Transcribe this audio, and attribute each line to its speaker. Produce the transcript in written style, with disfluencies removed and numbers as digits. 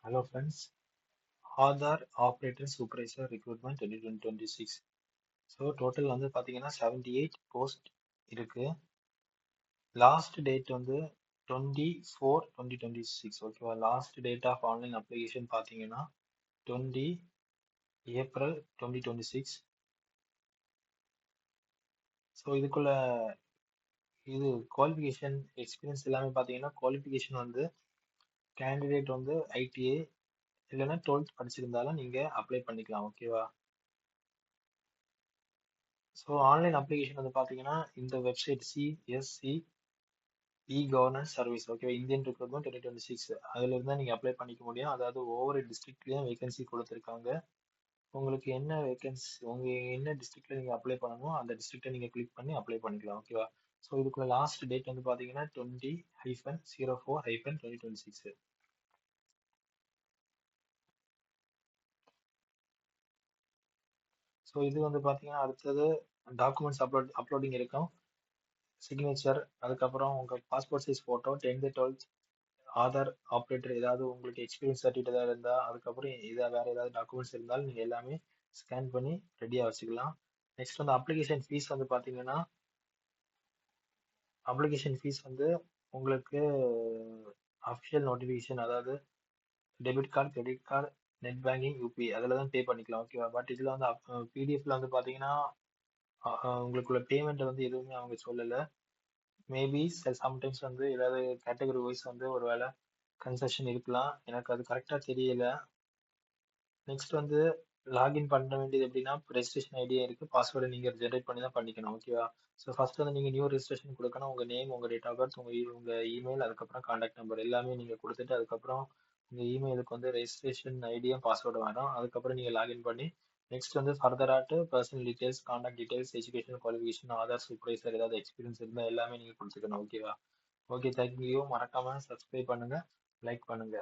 Speaker 1: Hello friends, Aadhaar Operator Supervisor Recruitment 2026. So total வந்து பார்த்தீங்கன்னா 78 post இருக்கு. லாஸ்ட் டேட் வந்து 24/2026. ஓகேவா? Last date of online application பார்த்தீங்கன்னா 20 ஏப்ரல் 2026. ஸோ இதுக்குள்ள இது குவாலிஃபிகேஷன் எக்ஸ்பீரியன்ஸ் எல்லாமே பார்த்தீங்கன்னா குவாலிஃபிகேஷன் வந்து கேண்டிடேட் வந்து ஐடிஐ இல்லைன்னா 12th படிச்சிருந்தாலும் நீங்கள் அப்ளை பண்ணிக்கலாம். ஓகேவா? ஸோ ஆன்லைன் அப்ளிகேஷன் வந்து பார்த்தீங்கன்னா இந்த வெப்சைட் சிஎஸ்சி கவர்னன்ஸ் சர்வீஸ், ஓகேவா? இந்தியன் ரெக்ரூட்மெண்ட் 2026 அதுல இருந்தா நீங்க அப்ளை பண்ணிக்க முடியும். அதாவது ஒவ்வொரு டிஸ்ட்ரிக்ட்லயும் வேகன்சி கொடுத்துருக்காங்க. உங்களுக்கு என்ன வேகன்சி, உங்க என்ன டிஸ்ட்ரிக்ட்ல நீங்க அப்ளை பண்ணணுமோ அந்த டிஸ்ட்ரிக்ட்டை நீங்க கிளிக் பண்ணி அப்ளை பண்ணிக்கலாம். ஓகேவா? ஸோ இதுக்குள்ள லாஸ்ட் டேட் வந்து பார்த்தீங்கன்னா 20-04-2026. ஸோ இது வந்து பார்த்தீங்கன்னா அடுத்தது டாக்குமெண்ட்ஸ் அப்லோடிங் இருக்கும். சிக்னேச்சர், அதுக்கப்புறம் உங்க passport size photo, 10th 12th Aadhaar operator ஏதாவது உங்களுக்கு எக்ஸ்பீரியன்ஸ் சர்டிஃபிகேட் ஏதாவது இருந்தால், அதுக்கப்புறம் வேற ஏதாவது டாக்குமெண்ட்ஸ் இருந்தாலும் நீங்கள் எல்லாமே ஸ்கேன் பண்ணி ரெடியாக வச்சுக்கலாம். நெக்ஸ்ட் வந்து அப்ளிகேஷன் ஃபீஸ் வந்து பார்த்தீங்கன்னா அப்ளிகேஷன் ஃபீஸ் வந்து உங்களுக்கு அஃபிஷியல் நோட்டிஃபிகேஷன், அதாவது debit card, credit card, net banking, UPI அதில் தான் பே பண்ணிக்கலாம். ஓகேவா? பட் இதில் வந்து பிடிஎஃப்ல வந்து பார்த்தீங்கன்னா உங்களுக்குள்ள பேமெண்ட் வந்து எதுவுமே அவங்க சொல்லலை. மேபி சம்டைம்ஸ் வந்து ஏதாவது கேட்டகரி வைஸ் வந்து ஒரு வேலை கன்செஷன் இருக்கலாம். எனக்கு அது கரெக்டாக தெரியல. நெக்ஸ்ட் வந்து லாகின் பண்ண வேண்டியது எப்படின்னா, ரெஜிஸ்ட்ரேஷன் ஐடியா இருக்கு, பாஸ்வேர்டை நீங்கள் ஜென்ரேட் பண்ணி தான் பண்ணிக்கணும். ஓகேவா? ஸோ ஃபர்ஸ்ட் வந்து நீங்கள் நியூ ரெஜிஸ்ட்ரேஷன் கொடுக்கணும். உங்கள் நேம், உங்கள் டேட் ஆஃப் பர்த், உங்கள் இமெயில், அதுக்கப்புறம் கான்டாக்ட் நம்பர் எல்லாமே நீங்கள் கொடுத்துட்டு, அதுக்கப்புறம் உங்கள் இமெயிலுக்கு வந்து ரெஜிஸ்ட்ரேஷன் ஐடியும் பாஸ்வேர்டு வரும். அதுக்கப்புறம் நீங்கள் லாகின் பண்ணி நெக்ஸ்ட் வந்து ஃபர்தராட்டு personal details, contact details, education qualification, Aadhaar supervisor ஏதாவது எக்ஸ்பீரியன்ஸ் இருந்தால் எல்லாமே நீங்கள் கொடுத்துக்கணும். ஓகேவா? Okay, thank you. மறக்காம சப்ஸ்கிரைப் பண்ணுங்க, லைக் பண்ணுங்க.